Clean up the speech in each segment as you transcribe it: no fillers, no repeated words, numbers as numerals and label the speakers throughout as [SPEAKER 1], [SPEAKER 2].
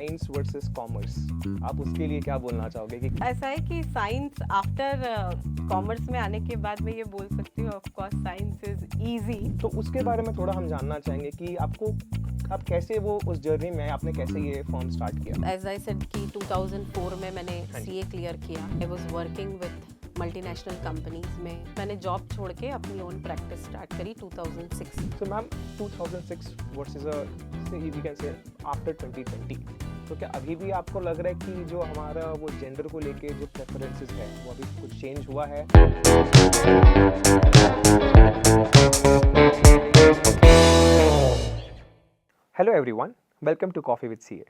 [SPEAKER 1] Science versus commerce, आप उसके लिए क्या बोलना चाहोगे कि
[SPEAKER 2] ऐसा है कि साइंस आफ्टर कॉमर्स में आने के बाद मैं ये बोल सकती हूँ of course science is easy.
[SPEAKER 1] तो उसके बारे में थोड़ा हम जानना चाहेंगे कि आप कैसे वो उस जर्नी में आपने कैसे ये फॉर्म स्टार्ट किया?
[SPEAKER 2] एज आई सेड कि 2004 में मैंने
[SPEAKER 1] हाँ जी।
[SPEAKER 2] सीए क्लियर किया। I was working with multinational companies में। मैंने जॉब छोड़ के अपनी ओन प्रैक्टिस स्टार्ट करी 2006।
[SPEAKER 1] So ma'am 2006 versus we can say after 2020, तो क्या अभी भी आपको लग रहा है कि जो हमारा वो जेंडर को लेके जो प्रेफरेंसेस है वो अभी कुछ चेंज हुआ है? Hello everyone, welcome to coffee with CA.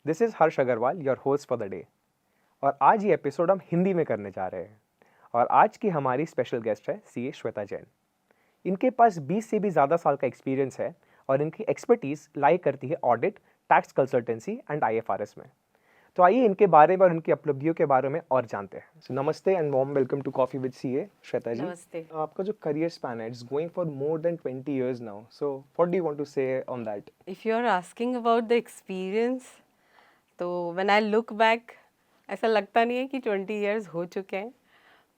[SPEAKER 1] This is Harsh Agarwal, your host for the day. और आज ये एपिसोड हम हिंदी में करने जा रहे हैं। और आज की हमारी स्पेशल गेस्ट है सीए श्वेता जैन। इनके पास 20 से भी ज़्यादा साल का एक्सपीरियंस है और इनकी एक्सपर्टीज़ लाई करती है audit, tax consultancy and IFRS में। तो आइए इनके बारे में और इनकी उपलब्धियों के बारे में और जानते हैं। सो नमस्ते and warm welcome to coffee with CA Shweta ji.
[SPEAKER 2] नमस्ते।
[SPEAKER 1] आपका जो करियर स्पैन है it's going for more than 20 years now, so what do you want to say on that?
[SPEAKER 2] If you are asking about the experience, तो when I look back ऐसा लगता नहीं है कि 20 इयर्स हो चुके हैं।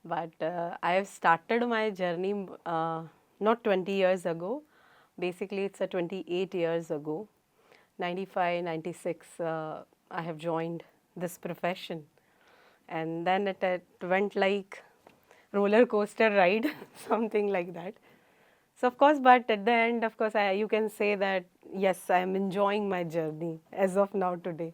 [SPEAKER 2] But I have started my journey not 20 years ago. Basically, it's a 28 years ago. 95, 96, I have joined this profession. And then it went like roller coaster ride, something like that. So, of course, but at the end, of course, you can say that, yes, I am enjoying my journey as of now today.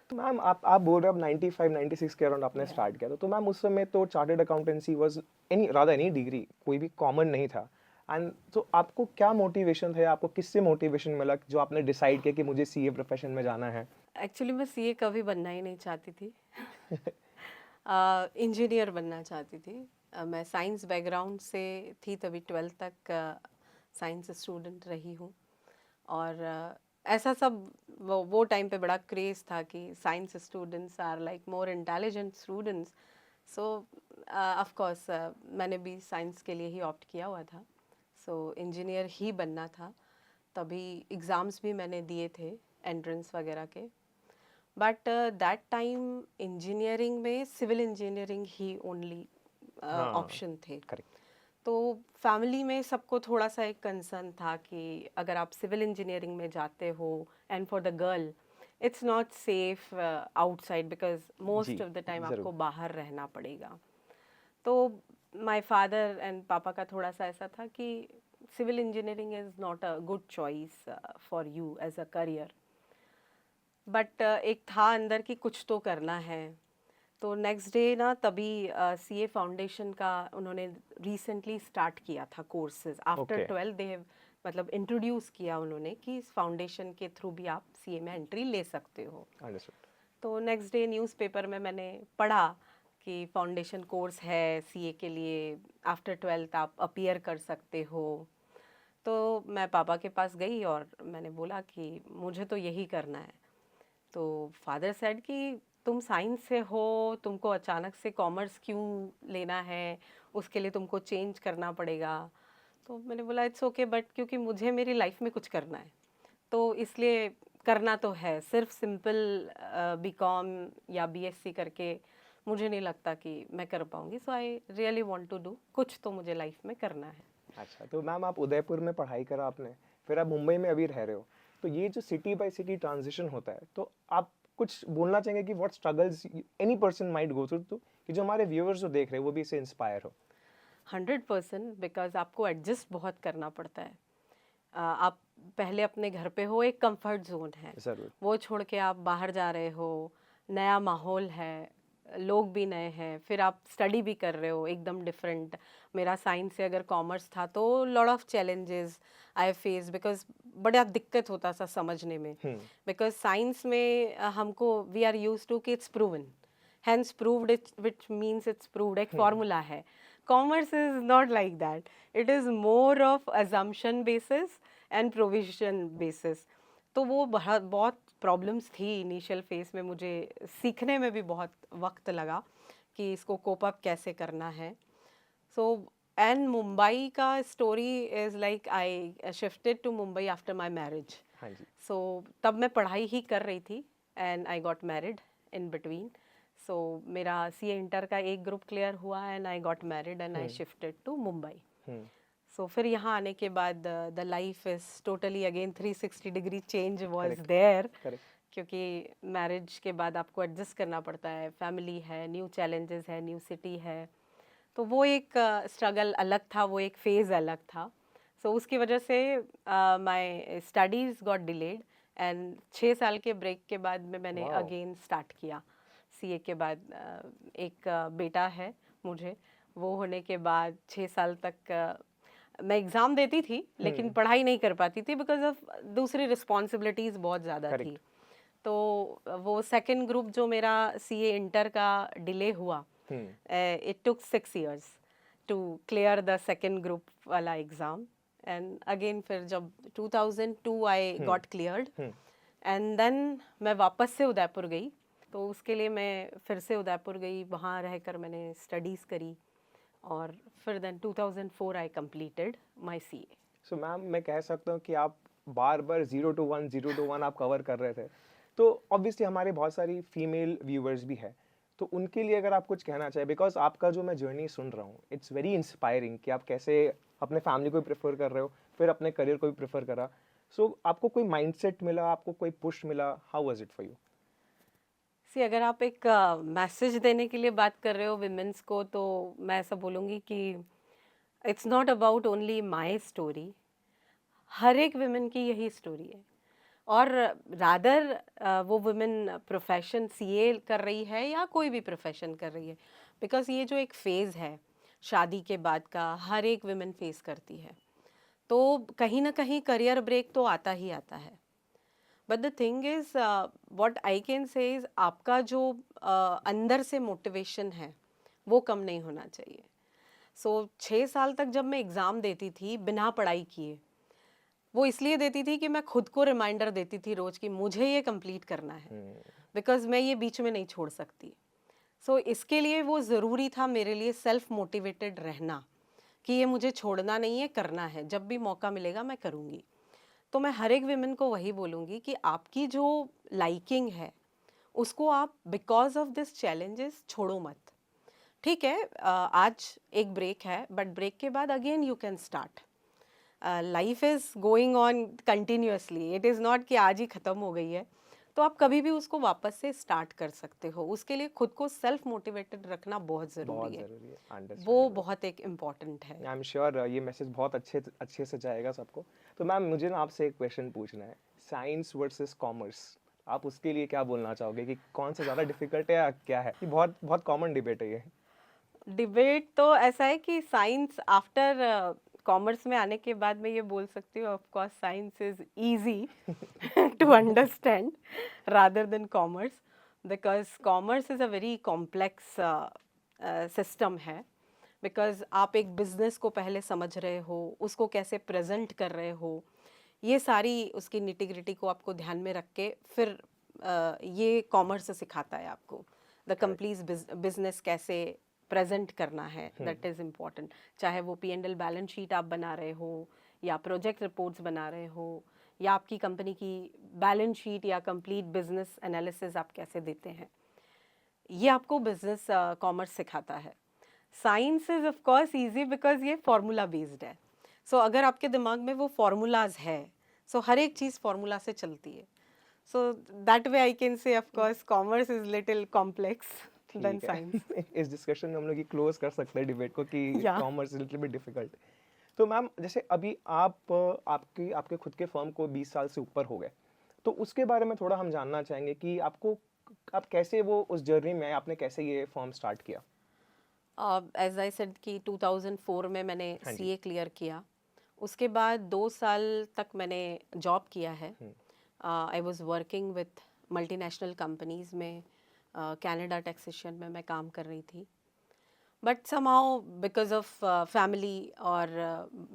[SPEAKER 1] तो ma'am आप बोल रहे हो अब 95 96 के around आपने start किया था, तो मैम उस समय तो chartered accountancy was any degree कोई भी कॉमन नहीं था। एंड तो आपको क्या मोटिवेशन था, आपको किससे मोटिवेशन मिला जो आपने डिसाइड किया कि मुझे सीए प्रोफेशन में जाना है?
[SPEAKER 2] एक्चुअली मैं सीए कभी बनना ही नहीं चाहती थी। इंजीनियर बनना चाहती थी। मैं साइंस बैकग्राउंड से थी, तभी 12th तक साइंस स्टूडेंट रही हूँ। और ऐसा सब वो टाइम पे बड़ा क्रेज़ था कि science students are like more intelligent students. So of course मैंने भी साइंस के लिए ही ऑप्ट किया हुआ था। सो इंजीनियर ही बनना था। तभी एग्ज़ाम्स भी मैंने दिए थे, एंट्रेंस वगैरह के। बट दैट टाइम इंजीनियरिंग में सिविल इंजीनियरिंग ही ओनली ऑप्शन थे।
[SPEAKER 1] करेक्ट।
[SPEAKER 2] तो फैमिली में सबको थोड़ा सा एक कंसर्न था कि अगर आप सिविल इंजीनियरिंग में जाते हो and for the girl it's not safe outside, because most of the time आपको बाहर रहना पड़ेगा। तो माय फादर एंड पापा का थोड़ा सा ऐसा था कि civil engineering is not a good choice for you as a career. But एक था अंदर कि कुछ तो करना है। तो नेक्स्ट डे ना तभी सीए फाउंडेशन का उन्होंने रिसेंटली स्टार्ट किया था कोर्सेज आफ्टर 12 दे मतलब इंट्रोड्यूस किया उन्होंने कि इस फाउंडेशन के थ्रू भी आप सीए में एंट्री ले सकते हो। तो नेक्स्ट डे न्यूज़पेपर में मैंने पढ़ा कि फाउंडेशन कोर्स है सीए के लिए, आफ्टर 12th आप अपीयर कर सकते हो। तो मैं पापा के पास गई और मैंने बोला कि मुझे तो यही करना है। तो फादर सेड कि तुम साइंस से हो, तुमको अचानक से कॉमर्स क्यों लेना है, उसके लिए तुमको चेंज करना पड़ेगा। तो मैंने बोला इट्स ओके, बट क्योंकि मुझे मेरी लाइफ में कुछ करना है तो इसलिए करना तो है। सिर्फ सिंपल बीकॉम या बीएससी करके मुझे नहीं लगता कि मैं कर पाऊँगी। So I really want to do, कुछ तो मुझे लाइफ में करना है।
[SPEAKER 1] अच्छा, तो मैम आप उदयपुर में पढ़ाई करा आपने, फिर आप मुंबई में अभी रह रहे हो, तो ये जो सिटी बाय सिटी ट्रांजिशन होता है, तो आप कुछ बोलना चाहेंगे कि what struggles any person might go through, तो कि जो हमारे व्यूअर्स जो देख रहे हैं वो भी इससे इंस्पायर हो?
[SPEAKER 2] 100%, बिकॉज आपको एडजस्ट बहुत करना पड़ता है। आप पहले अपने घर पे हो, एक कंफर्ट जोन है,
[SPEAKER 1] जरूर।
[SPEAKER 2] वो छोड़ के आप बाहर जा रहे हो, नया माहौल है, लोग भी नए हैं, फिर आप स्टडी भी कर रहे हो एकदम डिफरेंट। मेरा साइंस से अगर कॉमर्स था तो lot of challenges I face, because बड़ा दिक्कत होता था समझने में। बिकॉज साइंस में हमको वी आर यूज टू कि it's proven, hence proved it, which means it's proved, एक formula है। commerce is not like that, it is more of assumption basis and provision basis। तो वो बहुत प्रॉब्लम्स थी initial face में, मुझे सीखने में भी बहुत वक्त लगा कि इसको कोप अप कैसे करना है। सो एंड मुंबई का story is like I shifted to Mumbai after my marriage.
[SPEAKER 1] हाँ जी।
[SPEAKER 2] सो तब मैं पढ़ाई ही कर रही थी and I got married in between. So मेरा CA इंटर का एक ग्रुप क्लियर हुआ and I got married and I shifted to Mumbai. So फिर यहाँ आने के बाद the life is totally again 360 degree change was there, क्योंकि मैरिज के बाद आपको एडजस्ट करना पड़ता है. फैमिली है, न्यू चैलेंजेस है, न्यू सिटी है, तो वो एक स्ट्रगल अलग था, वो एक फेज़ अलग था. सो उसकी वजह से my studies got delayed and 6 साल के ब्रेक के बाद में मैंने अगेन स्टार्ट किया. CA के बाद एक बेटा है मुझे. वो होने के बाद 6 साल तक मैं एग्ज़ाम देती थी लेकिन पढ़ाई नहीं कर पाती थी बिकॉज ऑफ दूसरी रिस्पॉन्सिबिलिटीज़ बहुत ज़्यादा थी. तो वो सेकंड ग्रुप जो मेरा CA इंटर का डिले हुआ, it took 6 years to clear the second group वाला एग्ज़ाम. एंड अगेन फिर जब 2002 I got cleared and then मैं वापस से उदयपुर गई. तो उसके लिए मैं फिर से उदयपुर गई, वहाँ रहकर मैंने स्टडीज़ करी और फिर then 2004 I completed my CA.
[SPEAKER 1] So ma'am मैं कह सकता हूँ कि आप बार बार 0 to 1 आप कवर कर रहे थे. तो ऑब्वियसली हमारे बहुत सारी फीमेल व्यूअर्स भी है, तो उनके लिए अगर आप कुछ कहना चाहें, बिकॉज आपका जो मैं जर्नी सुन रहा हूँ इट्स वेरी इंस्पायरिंग कि आप कैसे अपने फैमिली को भी प्रेफर कर रहे हो, फिर अपने करियर को भी प्रेफर करा. सो आपको कोई माइंडसेट मिला, आपको कोई पुश मिला, how was it for you?
[SPEAKER 2] See अगर आप एक मैसेज देने के लिए बात कर रहे हो विमेंस को, तो मैं ऐसा बोलूँगी कि it's not about only my story. हर एक विमेन की यही स्टोरी है. और रादर वो वुमेन प्रोफेशन CA कर रही है या कोई भी प्रोफेशन कर रही है, बिकॉज ये जो एक फेज़ है शादी के बाद का, हर एक वुमेन फेस करती है. तो कहीं ना कहीं करियर ब्रेक तो आता ही आता है. But the thing is what I can से इज़ आपका जो अंदर से मोटिवेशन है वो कम नहीं होना चाहिए. सो 6 साल तक जब मैं एग्ज़ाम देती थी बिना पढ़ाई किए, वो इसलिए देती थी कि मैं खुद को रिमाइंडर देती थी रोज कि मुझे ये कंप्लीट करना है, बिकॉज मैं ये बीच में नहीं छोड़ सकती. सो इसके लिए वो ज़रूरी था मेरे लिए सेल्फ मोटिवेटेड रहना कि ये मुझे छोड़ना नहीं है, करना है, जब भी मौका मिलेगा मैं करूँगी. तो मैं हर एक विमेन को वही बोलूँगी कि आपकी जो लाइकिंग है उसको आप बिकॉज ऑफ दिस चैलेंजेस छोड़ो मत. ठीक है, आज एक ब्रेक है, बट ब्रेक के बाद again you can start. Life is going on continuously. It is not कि आज ही ख़त्म हो गई है. तो आप कभी भी उसको वापस से स्टार्ट कर सकते हो. उसके लिए खुद को सेल्फ मोटिवेटेड रखना बहुत ज़रूरी है. वो बहुत एक इम्पॉर्टेंट है.
[SPEAKER 1] आई एम श्योर ये मैसेज बहुत अच्छे से जाएगा सबको. तो मैम मुझे ना आपसे एक क्वेश्चन पूछना है, साइंस वर्सेस कॉमर्स, आप उसके लिए क्या बोलना चाहोगे कि कौन सा ज़्यादा डिफिकल्ट है या क्या है? ये बहुत बहुत कॉमन डिबेट है ये.
[SPEAKER 2] डिबेट तो ऐसा है कि साइंस आफ्टर कॉमर्स में आने के बाद मैं ये बोल सकती हूँ, of course science is easy to understand rather than commerce, because commerce is a very complex system है. बिकॉज आप एक बिजनेस को पहले समझ रहे हो, उसको कैसे प्रेजेंट कर रहे हो, ये सारी उसकी निटिग्रिटी को आपको ध्यान में रख के फिर ये कॉमर्स सिखाता है आपको द कंप्लीट बिजनेस कैसे प्रेजेंट करना है. That is important. चाहे वो P&L बैलेंस शीट आप बना रहे हो, या प्रोजेक्ट रिपोर्ट्स बना रहे हो, या आपकी कंपनी की बैलेंस शीट या कंप्लीट बिजनेस एनालिसिस आप कैसे देते हैं, ये आपको बिजनेस कॉमर्स सिखाता है. Science is of course easy because ये फार्मूला बेस्ड है. सो अगर आपके दिमाग में वो फार्मूलाज है, सो हर एक चीज़ फार्मूला से चलती है. So that way I can say of course commerce is little complex then science.
[SPEAKER 1] इस डिस्कशन में हम लोग ये क्लोज कर सकते हैं डिबेट को कि commerce is little bit difficult. तो मैम जैसे अभी आप आपके खुद के फर्म को 20 साल से ऊपर हो गए, तो उसके बारे में थोड़ा हम जानना चाहेंगे कि आप कैसे वो उस जर्नी में आपने कैसे ये फर्म स्टार्ट किया?
[SPEAKER 2] एज आई सेड कि 2004 में मैंने CA क्लियर किया. उसके बाद 2 साल तक मैंने जॉब किया है. I was working with multinational companies में, कनाडा टैक्सेशन में मैं काम कर रही थी. But somehow because of family और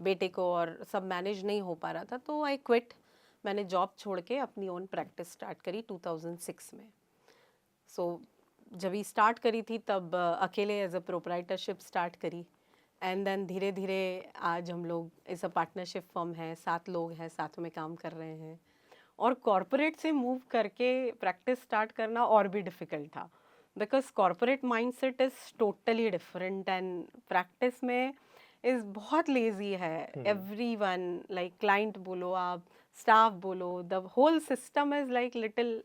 [SPEAKER 2] बेटे को और सब मैनेज नहीं हो पा रहा था, तो आई क्विट. मैंने जॉब छोड़ के अपनी ओन प्रैक्टिस स्टार्ट करी 2006 में. सो जब ही स्टार्ट करी थी तब अकेले एज अ प्रोप्राइटरशिप स्टार्ट करी. एंड देन धीरे धीरे आज हम लोग इस अ पार्टनरशिप फर्म है, 7 लोग हैं, साथ में काम कर रहे हैं. और कॉरपोरेट से मूव करके प्रैक्टिस स्टार्ट करना और भी डिफ़िकल्ट था, because corporate mindset is totally different and practice में इज़ बहुत लेजी है। एवरीवन लाइक क्लाइंट बोलो आप, स्टाफ बोलो, the whole system is like little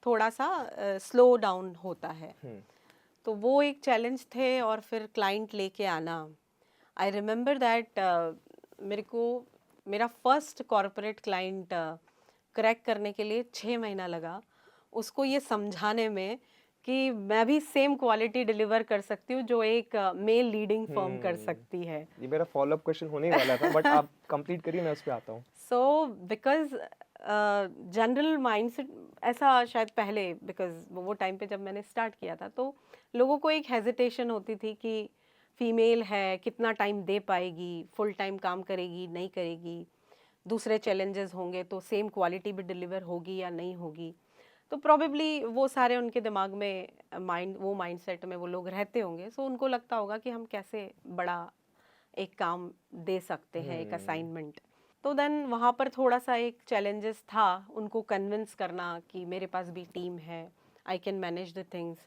[SPEAKER 2] थोड़ा सा स्लो डाउन होता है। तो वो एक चैलेंज थे। और फिर क्लाइंट लेके आना, आई रिमेंबर दैट मेरे को मेरा फर्स्ट कॉरपोरेट क्लाइंट क्रैक करने के लिए 6 महीना लगा, उसको ये समझाने में कि मैं भी सेम क्वालिटी डिलीवर कर सकती हूँ जो एक मेल लीडिंग फर्म कर सकती है।
[SPEAKER 1] ये मेरा फॉलोअप क्वेश्चन होने ही वाला था, बट आप कंप्लीट करिए, मैं उस पे आता हूँ।
[SPEAKER 2] सो बिकॉज जनरल माइंडसेट ऐसा शायद पहले, बिकॉज वो टाइम पे जब मैंने स्टार्ट किया था तो लोगों को एक हेजिटेशन होती थी कि फीमेल है, कितना टाइम दे पाएगी, फुल टाइम काम करेगी नहीं करेगी, दूसरे चैलेंजेस होंगे तो सेम क्वालिटी भी डिलीवर होगी या नहीं होगी। तो प्रॉबेबली वो सारे उनके दिमाग में माइंडसेट में वो लोग रहते होंगे। सो उनको लगता होगा कि हम कैसे बड़ा एक काम दे सकते हैं, एक असाइनमेंट। तो देन वहाँ पर थोड़ा सा एक चैलेंजेस था उनको कन्विंस करना कि मेरे पास भी टीम है, I can manage the things,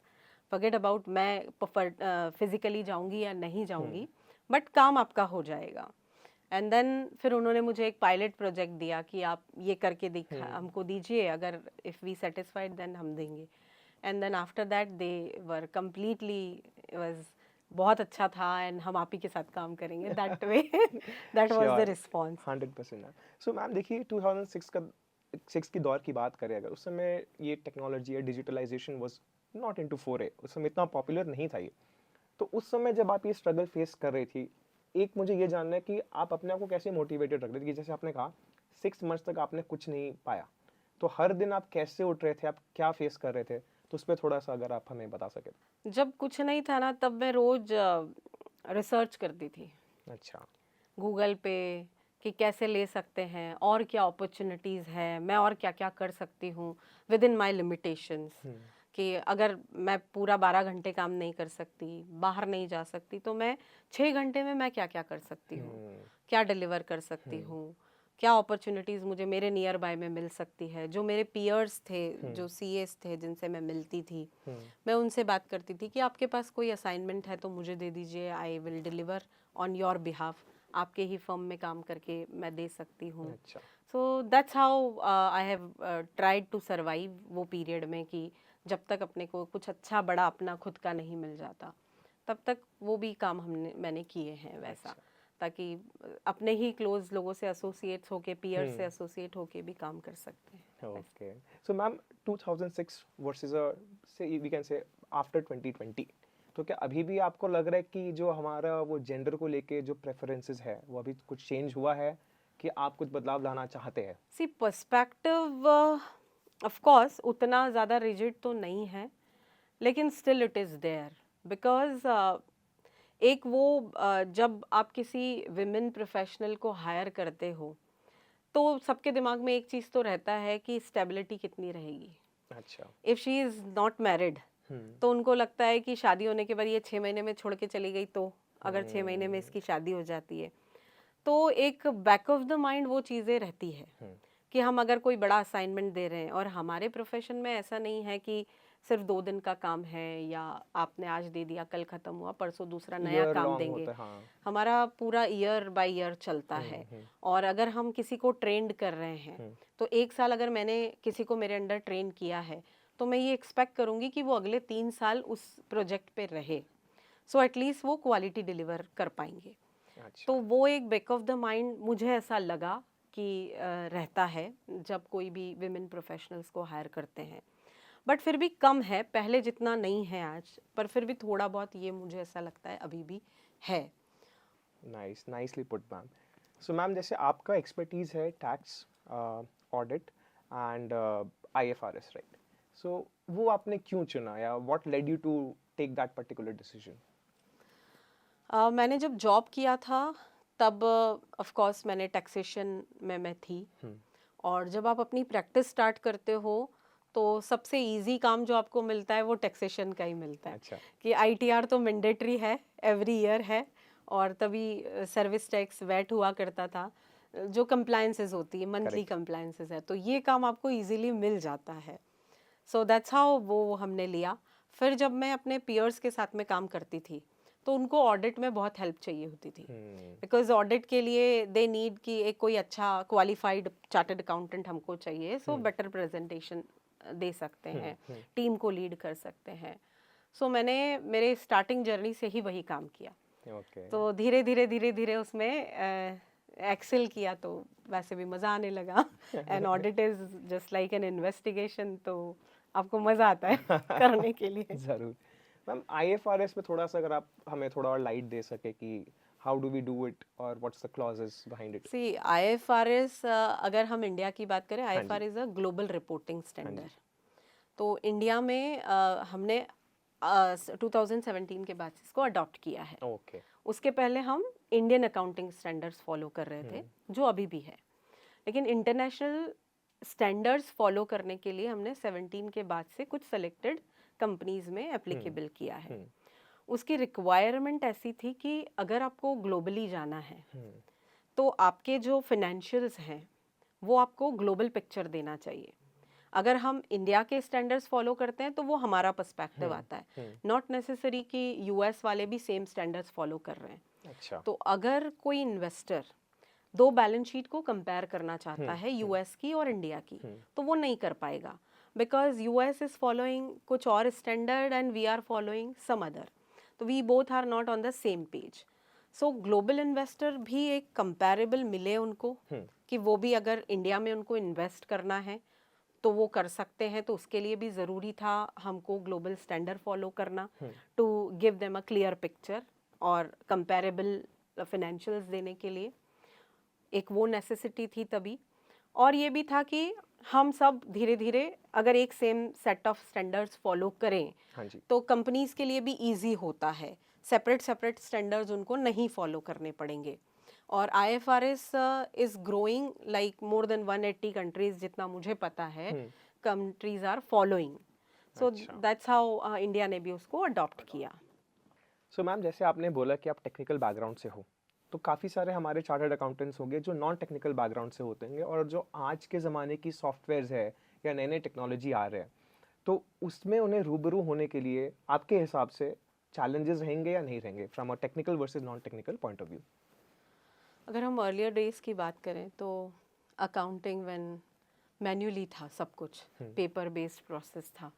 [SPEAKER 2] forget about मैं फिजिकली जाऊंगी या नहीं जाऊंगी, बट काम आपका हो जाएगा। एंड देन फिर उन्होंने मुझे एक पायलट प्रोजेक्ट दिया कि आप ये करके दिखा हमको दीजिए, अगर इफ़ वी सेटिस्फाइड देन हम देंगे। And then after that they were completely was बहुत अच्छा था एंड हम आप ही के साथ काम करेंगे, that way that was the response.
[SPEAKER 1] 100% ma'am. So ma'am देखिए 2006 की दौर की बात करें, अगर उस समय ये टेक्नोलॉजी या डिजिटलाइजेशन वाज नॉट इनटू फोरे, उस समय इतना पॉपुलर नहीं था ये। तो उस समय जब आप ये स्ट्रगल फेस कर रही थी, एक मुझे ये जानना है कि आप अपने आप को कैसे मोटिवेटेड रख रही थी, कि जैसे आपने कहा 6 मंथ्स तक आपने कुछ नहीं पाया, तो हर दिन आप कैसे उठ रहे थे, आप क्या फेस कर रहे थे, तो उस पर थोड़ा सा अगर आप हमें बता सके।
[SPEAKER 2] जब कुछ नहीं था ना, तब मैं रोज रिसर्च करती थी
[SPEAKER 1] अच्छा।
[SPEAKER 2] गूगल पे कि कैसे ले सकते हैं और क्या अपॉर्चुनिटीज़ है, मैं और क्या क्या कर सकती हूँ विद इन माई लिमिटेशंस। कि अगर मैं पूरा 12 घंटे काम नहीं कर सकती, बाहर नहीं जा सकती, तो मैं 6 घंटे में मैं क्या क्या कर सकती हूँ, क्या डिलीवर कर सकती हूँ, क्या अपॉर्चुनिटीज़ मुझे मेरे नियर बाय में मिल सकती है। जो मेरे पीयर्स थे, जो सीएस थे जिनसे मैं मिलती थी, मैं उनसे बात करती थी कि आपके पास कोई असाइनमेंट है तो मुझे दे दीजिए, I will deliver on your behalf, आपके ही फर्म में काम करके मैं दे सकती हूँ।
[SPEAKER 1] अच्छा।
[SPEAKER 2] So that's how I have tried to survive वो पीरियड में, कि जब तक अपने को कुछ अच्छा बड़ा अपना खुद का नहीं मिल जाता, तब तक वो भी काम मैंने किए हैं वैसा।
[SPEAKER 1] अच्छा।
[SPEAKER 2] ताकि अपने ही क्लोज लोगों से एसोसिएट्स होके, पीयर से एसोसिएट होके भी काम कर सकते हैं।
[SPEAKER 1] ओके। सो मैम 2006 वर्सेस से वी कैन से आफ्टर 2020, तो क्या अभी भी आपको लग रहा है कि जो हमारा वो जेंडर को लेके जो प्रेफरेंसेस है वो अभी कुछ चेंज हुआ है, कि आप कुछ बदलाव लाना चाहते हैं?
[SPEAKER 2] सी पर्सपेक्टिव ऑफ कोर्स उतना ज़्यादा रिजिड तो नहीं है, लेकिन still it is there. Because एक वो जब आप किसी विमेन प्रोफेशनल को हायर करते हो तो सबके दिमाग में एक चीज़ तो रहता है कि स्टेबिलिटी कितनी रहेगी।
[SPEAKER 1] अच्छा।
[SPEAKER 2] If she is not married, तो उनको लगता है कि शादी होने के बाद ये 6 महीने में छोड़ के चली गई, तो अगर 6 महीने में इसकी शादी हो जाती है, तो एक बैक ऑफ द माइंड वो चीज़ें रहती है कि हम अगर कोई बड़ा असाइनमेंट दे रहे हैं, और हमारे प्रोफेशन में ऐसा नहीं है कि सिर्फ 2 दिन का काम है या आपने आज दे दिया कल ख़त्म हुआ परसों दूसरा नया
[SPEAKER 1] ईयर
[SPEAKER 2] काम
[SPEAKER 1] लॉन्ग
[SPEAKER 2] देंगे।
[SPEAKER 1] होता है, हाँ।
[SPEAKER 2] हमारा पूरा ईयर बाय ईयर चलता है। और अगर हम किसी को ट्रेंड कर रहे हैं, तो 1 साल अगर मैंने किसी को मेरे अंडर ट्रेन किया है, तो मैं ये एक्सपेक्ट करूँगी कि वो अगले 3 साल उस प्रोजेक्ट पे रहे, सो एटलीस्ट वो क्वालिटी डिलीवर कर पाएंगे।
[SPEAKER 1] अच्छा।
[SPEAKER 2] तो वो एक बैक ऑफ द माइंड मुझे ऐसा लगा कि रहता है जब कोई भी विमेन प्रोफेशनल्स को हायर करते हैं। बट फिर भी कम है, पहले जितना नहीं है आज, पर फिर भी थोड़ा बहुत ये मुझे ऐसा लगता है अभी भी है।
[SPEAKER 1] Nice, nicely put ma'am. So ma'am जैसे आपका एक्सपर्टीज़ है tax, audit and IFRS, right? So वो आपने क्यों चुना, या what led you to take that particular decision?
[SPEAKER 2] मैंने जब जॉब किया था तब ऑफ कोर्स मैंने टैक्सेशन में मैं थी। और जब आप अपनी प्रैक्टिस स्टार्ट करते हो तो सबसे इजी काम जो आपको मिलता है वो टैक्सेशन का ही मिलता है।
[SPEAKER 1] अच्छा।
[SPEAKER 2] कि ITR तो मैंडेटरी है, एवरी ईयर है, और तभी सर्विस टैक्स वैट हुआ करता था। जो कंप्लायंसेस होती है, मंथली
[SPEAKER 1] Correct.
[SPEAKER 2] कंप्लायंसेस है, तो ये काम आपको इजीली मिल जाता है. सो दैट्स हाउ वो हमने लिया. फिर जब मैं अपने पीयर्स के साथ में काम करती थी तो उनको ऑडिट में बहुत हेल्प चाहिए होती थी, बिकॉज ऑडिट के लिए दे नीड कि एक कोई अच्छा क्वालिफाइड चार्टर्ड अकाउंटेंट हमको चाहिए, सो बेटर प्रेजेंटेशन दे सकते हैं, टीम को लीड कर सकते हैं. सो मैंने मेरे स्टार्टिंग जर्नी से ही वही काम किया.
[SPEAKER 1] Okay.
[SPEAKER 2] तो धीरे धीरे उसमें एक्सेल किया तो वैसे भी मज़ा आने लगा. And audit is just like an investigation, तो आपको मज़ा आता है करने के लिए.
[SPEAKER 1] ज़रूर. मैम IFRS में थोड़ा सा अगर आप हमें थोड़ा और लाइट दे सके कि how do we do it और what's the clauses behind it.
[SPEAKER 2] See IFRS, अगर हम इंडिया की बात करें,
[SPEAKER 1] हाँ जी.
[SPEAKER 2] IFRS is a global reporting
[SPEAKER 1] हाँ जी.
[SPEAKER 2] स्टैंडर्ड. तो इंडिया में हमने 2017 के बाद इसको अडॉप्ट किया है.
[SPEAKER 1] ओके.
[SPEAKER 2] उसके पहले हम इंडियन अकाउंटिंग स्टैंडर्ड्स फॉलो कर रहे थे, जो अभी भी है. लेकिन इंटरनेशनल स्टैंडर्ड्स फॉलो करने के लिए हमने 17 के बाद से कुछ सेलेक्टेड कंपनीज में एप्लीकेबल किया है. उसकी रिक्वायरमेंट ऐसी थी कि अगर आपको ग्लोबली जाना है तो आपके जो फिनेंशियल्स हैं वो आपको ग्लोबल पिक्चर देना चाहिए. अगर हम इंडिया के स्टैंडर्ड्स फॉलो करते हैं तो वो हमारा पर्सपेक्टिव आता है, नॉट नेसेसरी कि यूएस वाले भी सेम स्टैंडर्ड्स फॉलो कर रहे हैं.
[SPEAKER 1] अच्छा.
[SPEAKER 2] तो अगर कोई इन्वेस्टर दो बैलेंस शीट को कंपेयर करना चाहता है, यूएस की और इंडिया की, तो वो नहीं कर पाएगा, बिकॉज यूएस इज फॉलोइंग कुछ और standard and we are following some other. तो we both are not on the same page. So global investor भी एक कंपैरेबल मिले उनको, कि वो भी अगर इंडिया में उनको इन्वेस्ट करना है तो वो कर सकते हैं. तो उसके लिए भी ज़रूरी था हमको ग्लोबल स्टैंडर्ड फॉलो करना, to give them a clear picture और कंपैरेबल फिनेंशियल्स देने के लिए. एक वो नेसेसिटी थी तभी. और ये भी था कि हम सब धीरे धीरे अगर एक same set of standards follow करें,
[SPEAKER 1] हाँ जी.
[SPEAKER 2] तो कंपनीज के लिए भी इजी होता है. सेपरेट सेपरेट स्टैंडर्ड्स उनको नहीं फॉलो करने पड़ेंगे. और IFRS is growing like more than 180 countries, जितना मुझे पता है countries are following. So that's how India ने भी उसको अडॉप्ट किया.
[SPEAKER 1] सो मैम जैसे आपने बोला कि आप टेक्निकल बैकग्राउंड से हो, तो काफ़ी सारे हमारे चार्टर्ड अकाउंटेंट्स होंगे जो नॉन टेक्निकल बैकग्राउंड से होते हैं और जो आज के ज़माने की सॉफ्टवेयर्स है या नए नए टेक्नोलॉजी आ रहे हैं, तो उसमें उन्हें रूबरू होने के लिए आपके हिसाब से चैलेंजेस रहेंगे या नहीं रहेंगे from a technical versus non technical point of view.
[SPEAKER 2] अगर हम अर्लियर डेज की बात करें तो अकाउंटिंग व्हेन मैन्युअली था, सब कुछ पेपर बेस्ड प्रोसेस था.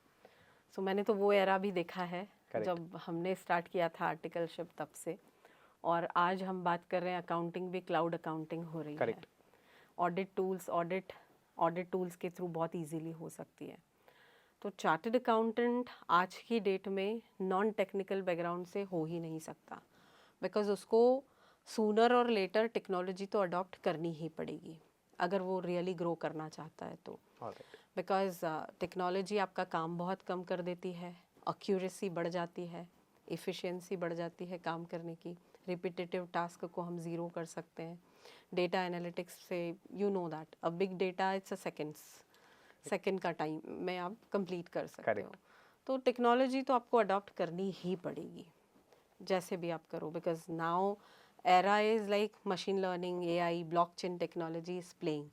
[SPEAKER 2] सो मैंने तो वो एरा भी देखा है जब हमने स्टार्ट किया था आर्टिकलशिप तब से. और आज हम बात कर रहे हैं अकाउंटिंग भी क्लाउड अकाउंटिंग हो रही है. ऑडिट टूल्स के थ्रू बहुत इजीली हो सकती है. तो चार्टर्ड अकाउंटेंट आज की डेट में नॉन टेक्निकल बैकग्राउंड से हो ही नहीं सकता, बिकॉज उसको सूनर और लेटर टेक्नोलॉजी तो अडॉप्ट करनी ही पड़ेगी अगर वो रियली ग्रो करना चाहता है तो. बिकॉज टेक्नोलॉजी आपका काम बहुत कम कर देती है, एक्यूरेसी बढ़ जाती है, एफिशिएंसी बढ़ जाती है काम करने की. रिपीटेटिव टास्क को हम ज़ीरो कर सकते हैं. डेटा एनालिटिक्स से you know that a big data it's a second का टाइम में आप कंप्लीट कर सकते हो. तो टेक्नोलॉजी तो आपको अडॉप्ट करनी ही पड़ेगी जैसे भी आप करो, because now era is like machine learning, AI, blockchain technology is playing.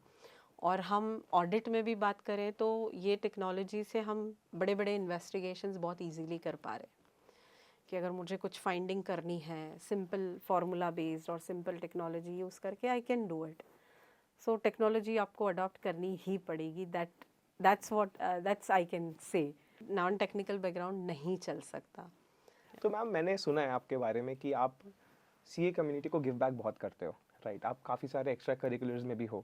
[SPEAKER 2] और हम ऑडिट में भी बात करें तो ये टेक्नोलॉजी से हम बड़े बड़े इन्वेस्टिगेशंस बहुत इजीली कर पा रहे हैं. कि अगर मुझे कुछ फाइंडिंग करनी है सिंपल फार्मूला बेस्ड और सिंपल टेक्नोलॉजी यूज़ करके, I can do it. So technology आपको अडॉप्ट करनी ही पड़ेगी. दैट्स आई कैन से. नॉन टेक्निकल बैकग्राउंड नहीं चल सकता.
[SPEAKER 1] तो मैम मैंने सुना है आपके बारे में कि आप CA कम्युनिटी को गिव बैक बहुत करते हो, राइट? आप काफ़ी सारे एक्स्ट्रा करिकुलर्स में भी हो,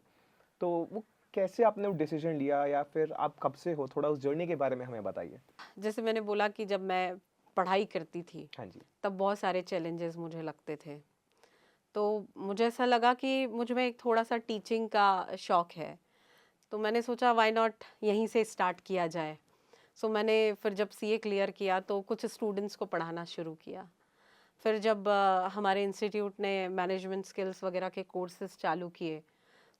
[SPEAKER 1] तो वो कैसे आपने वो डिसीजन लिया या फिर आप कब से हो, थोड़ा उस जर्नी के बारे में हमें बताइए.
[SPEAKER 2] जैसे मैंने बोला कि जब मैं पढ़ाई करती थी,
[SPEAKER 1] हाँ जी.
[SPEAKER 2] तब बहुत सारे चैलेंजेस मुझे लगते थे. तो मुझे ऐसा लगा कि मुझ में एक थोड़ा सा टीचिंग का शौक है, तो मैंने सोचा व्हाई नॉट यहीं से स्टार्ट किया जाए. सो मैंने फिर जब CA क्लियर किया तो कुछ स्टूडेंट्स को पढ़ाना शुरू किया. फिर जब हमारे इंस्टीट्यूट ने मैनेजमेंट स्किल्स वगैरह के कोर्सेज चालू किए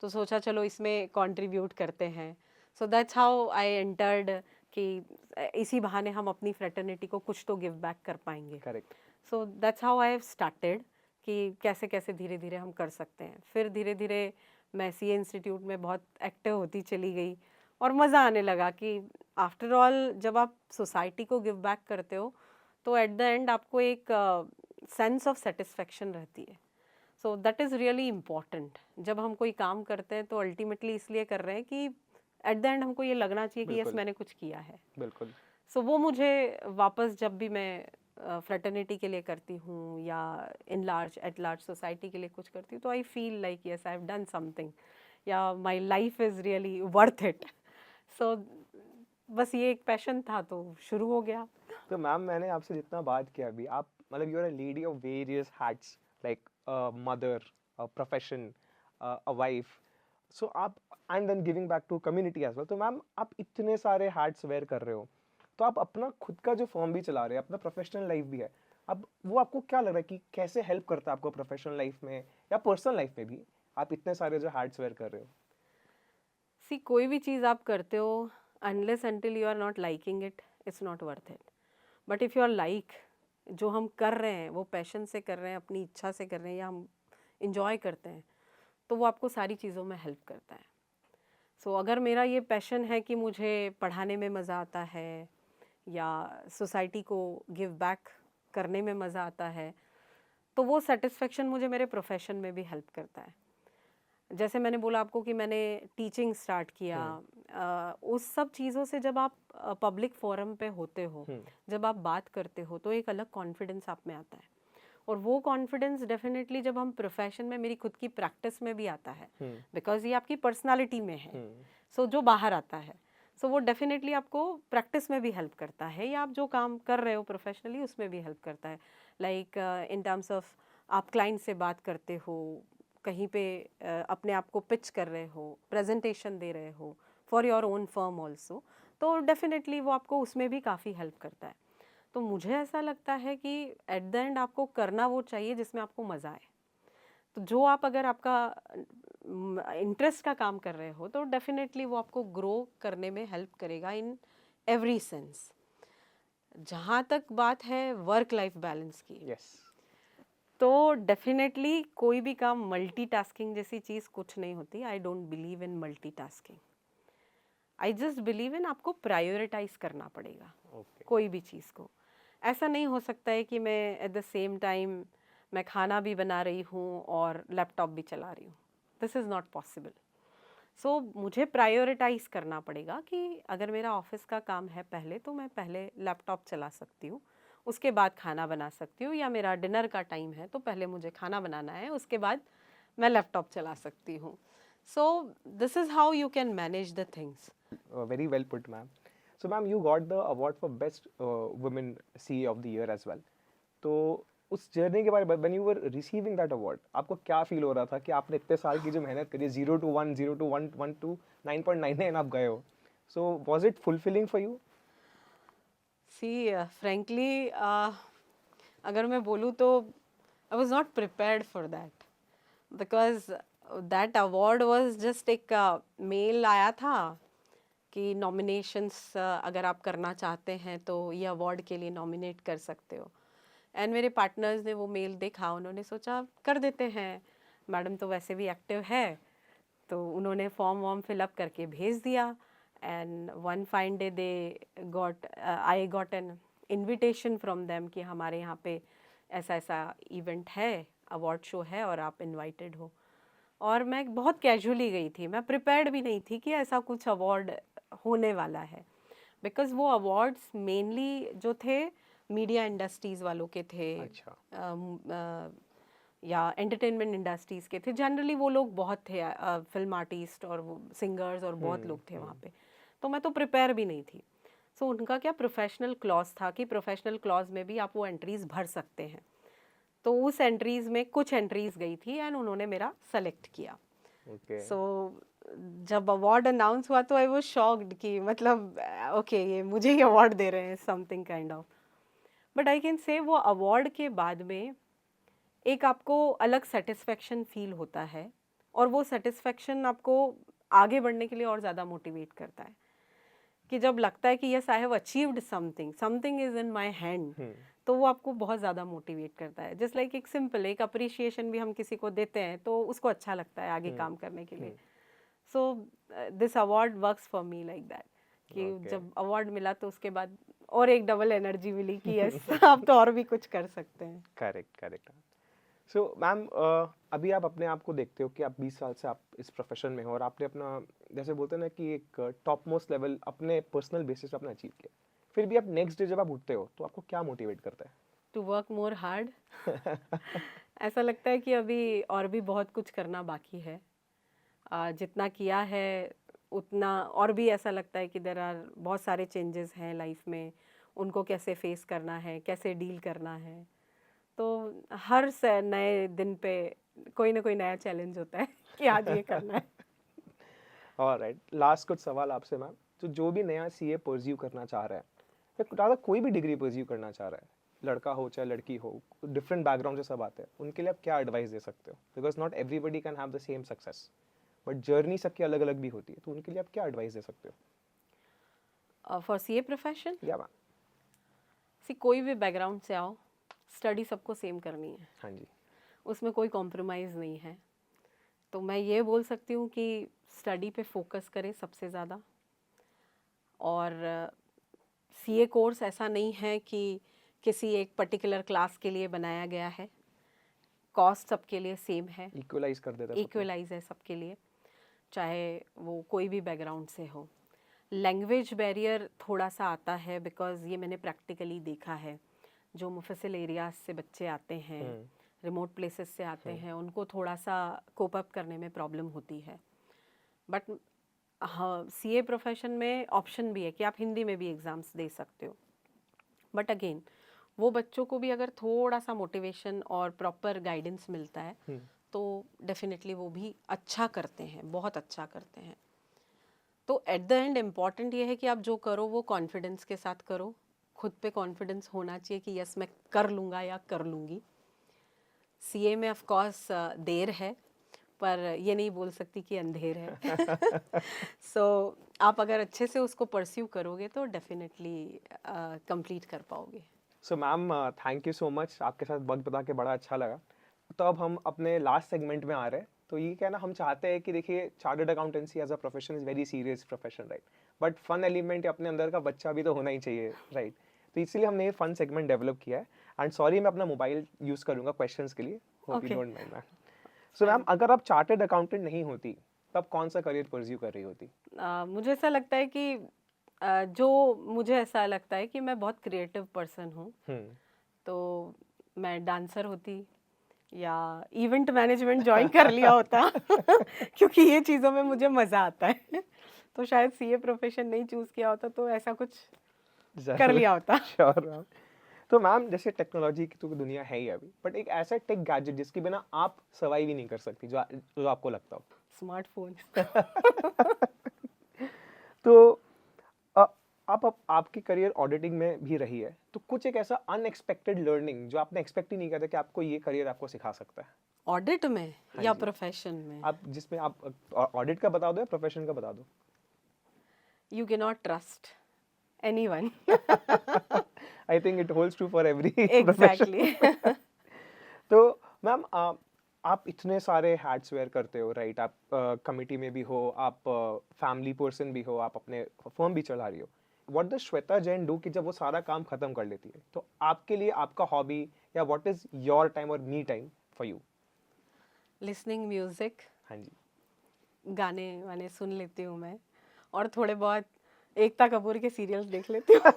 [SPEAKER 2] तो सोचा चलो इसमें कंट्रीब्यूट करते हैं. सो दैट्स हाउ आई एंटर्ड कि इसी बहाने हम अपनी फ्रेटर्निटी को कुछ तो गिव बैक कर पाएंगे.
[SPEAKER 1] Correct.
[SPEAKER 2] So that's how I have started कि कैसे कैसे धीरे धीरे हम कर सकते हैं. फिर धीरे धीरे मैं सीए इंस्टीट्यूट में बहुत एक्टिव होती चली गई और मज़ा आने लगा कि आफ्टर ऑल जब आप सोसाइटी को गिव बैक करते हो तो एट द एंड आपको एक सेंस ऑफ सेटिस्फेक्शन रहती है. So that is really important. जब हम कोई काम करते हैं तो अल्टीमेटली इसलिए कर रहे हैं कि एट द एंड हमको ये लगना चाहिए कि यस
[SPEAKER 1] बिल्कुल
[SPEAKER 2] मैंने कुछ किया है.
[SPEAKER 1] बिल्कुल.
[SPEAKER 2] सो वो मुझे वापस जब भी मैं फ्रेटर्निटी के लिए करती हूँ या in large at large society के लिए कुछ करती हूँ तो I feel like yes I have done something या my life is really worth it. So बस ये एक पैशन था तो शुरू हो गया.
[SPEAKER 1] तो मैम मैंने आपसे जितना बात किया अभी, आप मतलब you are a lady of various hats, like mother, profession, a wife. So आप and then giving back to community as well. तो मैम आप इतने सारे हैट्स वेयर कर रहे हो, तो आप अपना खुद का जो फॉर्म भी चला रहे हैं, अपना प्रोफेशनल लाइफ भी है. अब वो आपको क्या लग रहा है कि कैसे हेल्प करता है आपको प्रोफेशनल लाइफ में या पर्सनल लाइफ में भी, आप इतने सारे जो हैट्स वेयर कर रहे हो?
[SPEAKER 2] सी कोई भी चीज़ आप करते हो unless until you are not liking it it's not worth it. But if you are like जो हम कर रहे हैं वो पैशन से कर रहे हैं, अपनी इच्छा से कर रहे हैं या हम इंजॉय करते हैं तो वो आपको सारी चीज़ों में हेल्प करता है. सो अगर मेरा ये पैशन है कि मुझे पढ़ाने में मज़ा आता है या सोसाइटी को गिव बैक करने में मज़ा आता है तो वो सेटिस्फेक्शन मुझे मेरे प्रोफेशन में भी हेल्प करता है. जैसे मैंने बोला आपको कि मैंने टीचिंग स्टार्ट किया, उस सब चीज़ों से जब आप पब्लिक फोरम पे होते हो, जब आप बात करते हो तो एक अलग कॉन्फिडेंस आप में आता है. और वो कॉन्फिडेंस डेफिनेटली जब हम प्रोफेशन में मेरी खुद की प्रैक्टिस में भी आता है बिकॉज ये आपकी पर्सनालिटी में है. सो जो बाहर आता है सो वो डेफिनेटली आपको प्रैक्टिस में भी हेल्प करता है या आप जो काम कर रहे हो प्रोफेशनली उसमें भी हेल्प करता है. लाइक इन टर्म्स ऑफ आप क्लाइंट से बात करते हो, कहीं पे अपने आप को पिच कर रहे हो, प्रेजेंटेशन दे रहे हो for your own firm also, तो डेफिनेटली वो आपको उसमें भी काफ़ी हेल्प करता है. तो मुझे ऐसा लगता है कि एट द एंड आपको करना वो चाहिए जिसमें आपको मज़ा आए. तो जो आप अगर आपका इंटरेस्ट का काम कर रहे हो तो डेफिनेटली वो आपको ग्रो करने में हेल्प करेगा इन एवरी सेंस. जहाँ तक बात है वर्क लाइफ बैलेंस की,
[SPEAKER 1] यस.
[SPEAKER 2] तो डेफिनेटली कोई भी काम मल्टीटास्किंग जैसी चीज़ कुछ नहीं होती. I don't believe in multitasking. I just believe in आपको प्रायोरिटाइज करना पड़ेगा कोई भी चीज़ को. ऐसा नहीं हो सकता है कि मैं एट द सेम टाइम मैं खाना भी बना रही हूँ और लैपटॉप भी चला रही हूँ. This is not possible. So मुझे प्रायोरिटाइज करना पड़ेगा कि अगर मेरा ऑफिस का काम है पहले तो मैं पहले लैपटॉप चला सकती हूँ, उसके बाद खाना बना सकती हूँ, या मेरा डिनर का टाइम है तो पहले मुझे खाना बनाना है उसके बाद मैं लैपटॉप चला सकती हूँ. So this is how you can manage the things.
[SPEAKER 1] Very well put, ma'am. So, ma'am, you got the award for best women CA of the year as well. तो उस जर्नी के बारे में, when you were receiving that award, आपको क्या feel हो रहा था कि आपने इतने साल की जो मेहनत करी, 0 to 1, 0 to 1, 1 to 9.99 आप गए हो. So, was it fulfilling for you?
[SPEAKER 2] See, frankly, अगर मैं बोलूँ तो I was not prepared for that because that award was just एक मेल आया था कि नॉमिनेशंस अगर आप करना चाहते हैं तो ये अवार्ड के लिए नॉमिनेट कर सकते हो. एंड मेरे पार्टनर्स ने वो मेल देखा, उन्होंने सोचा कर देते हैं, मैडम तो वैसे भी एक्टिव है, तो उन्होंने फॉर्म वॉर्म फिलअप करके भेज दिया. And one fine day they got I got an invitation from them कि हमारे यहाँ पे ऐसा ऐसा इवेंट है, अवार्ड शो है और आप इनवाइटेड हो. और मैं बहुत कैजुअली गई थी, मैं प्रिपेयर्ड भी नहीं थी कि ऐसा कुछ अवार्ड होने वाला है. बिकॉज वो अवार्ड्स मेनली जो थे मीडिया इंडस्ट्रीज़ वालों के थे.
[SPEAKER 1] अच्छा.
[SPEAKER 2] या एंटरटेनमेंट इंडस्ट्रीज़ के थे. जनरली वो लोग बहुत थे, फिल्म आर्टिस्ट और सिंगर्स और बहुत लोग थे वहाँ पे. तो मैं तो प्रिपेयर भी नहीं थी. सो उनका क्या प्रोफेशनल क्लॉज था कि प्रोफेशनल क्लॉज में भी आप वो एंट्रीज़ भर सकते हैं. तो उस एंट्रीज़ में कुछ एंट्रीज़ गई थी एंड उन्होंने मेरा सेलेक्ट किया. सो जब अवार्ड अनाउंस हुआ तो आई वाज शॉक्ड कि मतलब ओके ये मुझे ही अवार्ड दे रहे हैं, something kind of. But I can से वो अवार्ड के बाद में एक आपको अलग सेटिस्फेक्शन फील होता है और वो सेटिस्फेक्शन आपको आगे बढ़ने के लिए और ज़्यादा मोटिवेट करता है कि जब लगता है कि yes I have achieved something, something is in my hand, तो वो आपको बहुत ज़्यादा मोटिवेट करता है। जस्ट लाइक एक सिंपल एक अप्रिशिएशन भी हम किसी को देते हैं तो उसको अच्छा लगता है आगे काम करने के लिए। So this award works for me like that कि जब अवार्ड मिला तो उसके बाद और एक डबल एनर्जी मिली कि यस आप तो और भी कुछ कर सकते हैं।
[SPEAKER 1] Correct correct. सो मैम अभी आप अपने आप को देखते हो कि आप 20 साल से आप इस प्रोफेशन में हो और आपने अपना जैसे बोलते हैं ना कि एक टॉप मोस्ट लेवल अपने पर्सनल बेसिस पे आपने अचीव किया, फिर भी आप नेक्स्ट डे जब आप उठते हो तो आपको क्या मोटिवेट करता है?
[SPEAKER 2] To work more hard. ऐसा लगता है कि अभी और भी बहुत कुछ करना बाकी है। जितना किया है उतना और भी ऐसा लगता है कि देयर आर बहुत सारे चेंजेस हैं लाइफ में, उनको कैसे फेस करना है, कैसे डील करना है। तो हर नए दिन पे कोई ना कोई नया चैलेंज होता है कि आज ये करना है।
[SPEAKER 1] ऑलराइट, लास्ट कुछ सवाल आपसे मैम। तो जो भी नया सीए परस्यू करना चाह रहा है या ज़्यादा कोई भी डिग्री परस्यू करना चाह रहा है, लड़का हो चाहे लड़की हो, डिफरेंट बैकग्राउंड से सब आते हैं, उनके लिए आप क्या एडवाइस दे सकते हो? Because not everybody can have the same success, but journey सबकी अलग अलग भी होती है, तो उनके लिए आप क्या एडवाइस दे सकते हो?
[SPEAKER 2] फॉर सीए प्रोफेशन,
[SPEAKER 1] या मैम।
[SPEAKER 2] सी कोई भी बैकग्राउंड से आओ, स्टडी सबको सेम करनी है।
[SPEAKER 1] हाँ जी।
[SPEAKER 2] उसमें कोई कॉम्प्रोमाइज़ नहीं है। तो मैं ये बोल सकती हूँ कि स्टडी पे फोकस करें सबसे ज़्यादा। और सीए कोर्स ऐसा नहीं है कि किसी एक पर्टिकुलर क्लास के लिए बनाया गया है। कॉस्ट सबके लिए सेम है,
[SPEAKER 1] इक्वलाइज कर देता है सबको।
[SPEAKER 2] इक्वलाइज है सबके लिए, चाहे वो कोई भी बैकग्राउंड से हो। लैंग्वेज बैरियर थोड़ा सा आता है बिकॉज ये मैंने प्रैक्टिकली देखा है। जो मुफस्सिल एरियाज से बच्चे आते हैं, रिमोट प्लेसेस से आते हैं, उनको थोड़ा सा कोप अप करने में प्रॉब्लम होती है। बट हाँ, सीए प्रोफेशन में ऑप्शन भी है कि आप हिंदी में भी एग्ज़ाम्स दे सकते हो। बट अगेन वो बच्चों को भी अगर थोड़ा सा मोटिवेशन और प्रॉपर गाइडेंस मिलता है तो डेफिनेटली वो भी अच्छा करते हैं, बहुत अच्छा करते हैं। तो एट द एंड इम्पॉर्टेंट ये है कि आप जो करो वो कॉन्फिडेंस के साथ करो। खुद पे कॉन्फिडेंस होना चाहिए कि यस मैं कर लूँगा या कर लूँगी। सीए में ऑफ कोर्स देर है, पर ये नहीं बोल सकती कि अंधेर है। सो आप अगर अच्छे से उसको परस्यू करोगे तो डेफिनेटली कंप्लीट कर पाओगे।
[SPEAKER 1] So ma'am, thank you so much, आपके साथ वक्त बिता के बड़ा अच्छा लगा। तो अब हम अपने लास्ट सेगमेंट में आ रहे हैं। तो ये क्या ना, हम चाहते हैं कि देखिए chartered accountancy as a profession is very serious profession, right, but fun element अपने अंदर का बच्चा भी तो होना ही चाहिए, राइट। तो इसलिए हमने ये फन सेगमेंट डेवलप किया है। एंड सॉरी, मैं अपना मोबाइल यूज़ करूँगा क्वेश्चंस के लिए, hope you
[SPEAKER 2] Okay.
[SPEAKER 1] Don't mind ma'am. So ma'am, अगर आप चार्टर्ड अकाउंटेंट नहीं होती तब कौन सा करियर परस्यू कर रही होती?
[SPEAKER 2] मुझे ऐसा लगता है कि जो मुझे ऐसा लगता है कि मैं बहुत क्रिएटिव पर्सन हूँ, तो मैं डांसर होती या इवेंट मैनेजमेंट ज्वाइन कर लिया होता। क्योंकि ये चीज़ों में मुझे मज़ा आता है। तो शायद सीए प्रोफेशन नहीं चूज़ किया होता तो ऐसा कुछ कर लिया होता।
[SPEAKER 1] Sure ma'am. तो मैम, जैसे टेक्नोलॉजी की तो दुनिया है ही अभी, बट एक ऐसा टेक गैजेट जिसके बिना आप सर्वाइव ही नहीं कर सकती, जो आपको लगता हो?
[SPEAKER 2] स्मार्टफोन।
[SPEAKER 1] तो अ, आपकी करियर ऑडिटिंग में भी रही है, तो कुछ एक ऐसा अनएक्सपेक्टेड लर्निंग जो आपने एक्सपेक्ट ही नहीं किया था कि आपको ये करियर आपको सिखा सकता है?
[SPEAKER 2] ऑडिट में
[SPEAKER 1] हाँ
[SPEAKER 2] या
[SPEAKER 1] जी।
[SPEAKER 2] प्रोफेशन में?
[SPEAKER 1] आप जिसमें आप ऑडिट का बता दो या प्रोफेशन का बता दो।
[SPEAKER 2] You can not trust anyone.
[SPEAKER 1] I think it holds true for every profession.
[SPEAKER 2] Exactly.
[SPEAKER 1] तो मैम, आप इतने सारे हैट्स वेयर करते हो, राइट, आप कमिटी में भी हो, आप फैमिली पर्सन भी हो, आप अपने फर्म भी चला रही हो। What does Shweta Jain do कि जब वो सारा काम खत्म कर लेती है तो आपके लिए आपका हॉबी या व्हाट इज योर टाइम और me time for you?
[SPEAKER 2] Listening music,
[SPEAKER 1] हाँ जी।
[SPEAKER 2] गाने वाने सुन लेती हूँ मैं, और थोड़े बहुत एकता कपूर के सीरियल्स देख लेती हूँ।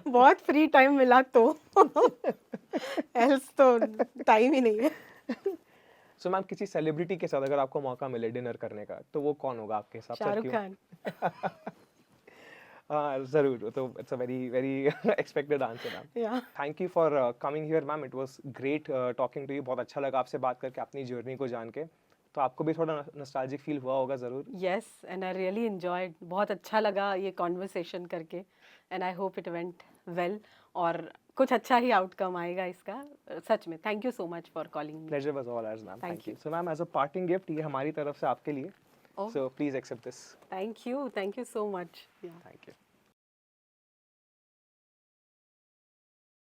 [SPEAKER 2] बहुत फ्री टाइम मिला तो। एल्स तो टाइम ही नहीं है।
[SPEAKER 1] सो मैम, किसी सेलिब्रिटी के साथ अगर आपको मौका मिले डिनर करने का तो वो कौन होगा आपके हिसाब से?
[SPEAKER 2] शाहरुख
[SPEAKER 1] क्यों?
[SPEAKER 2] खान।
[SPEAKER 1] जरूर, तो it's a very very expected answer ma'am.
[SPEAKER 2] Yeah
[SPEAKER 1] thank you for coming here ma'am, it was great talking to you. बहुत अच्छा लगा आपसे बात करके, अपनी जर्नी को जान के। तो आपको भी थोड़ा नॉस्टैल्जिक फील हुआ होगा ज़रूर।
[SPEAKER 2] Yes, and I really enjoyed, बहुत अच्छा लगा ये कॉन्वर्सेशन करके, and I hope it went well और कुछ अच्छा ही आउटकम आएगा इसका। सच में thank you so much for calling me.
[SPEAKER 1] Pleasure was all ours ma'am,
[SPEAKER 2] Thank
[SPEAKER 1] thank you.
[SPEAKER 2] you.
[SPEAKER 1] So ma'am, as a parting gift ये हमारी तरफ से आपके लिए,
[SPEAKER 2] Oh,
[SPEAKER 1] so please accept this.
[SPEAKER 2] thank you so much. Yeah.
[SPEAKER 1] Thank you.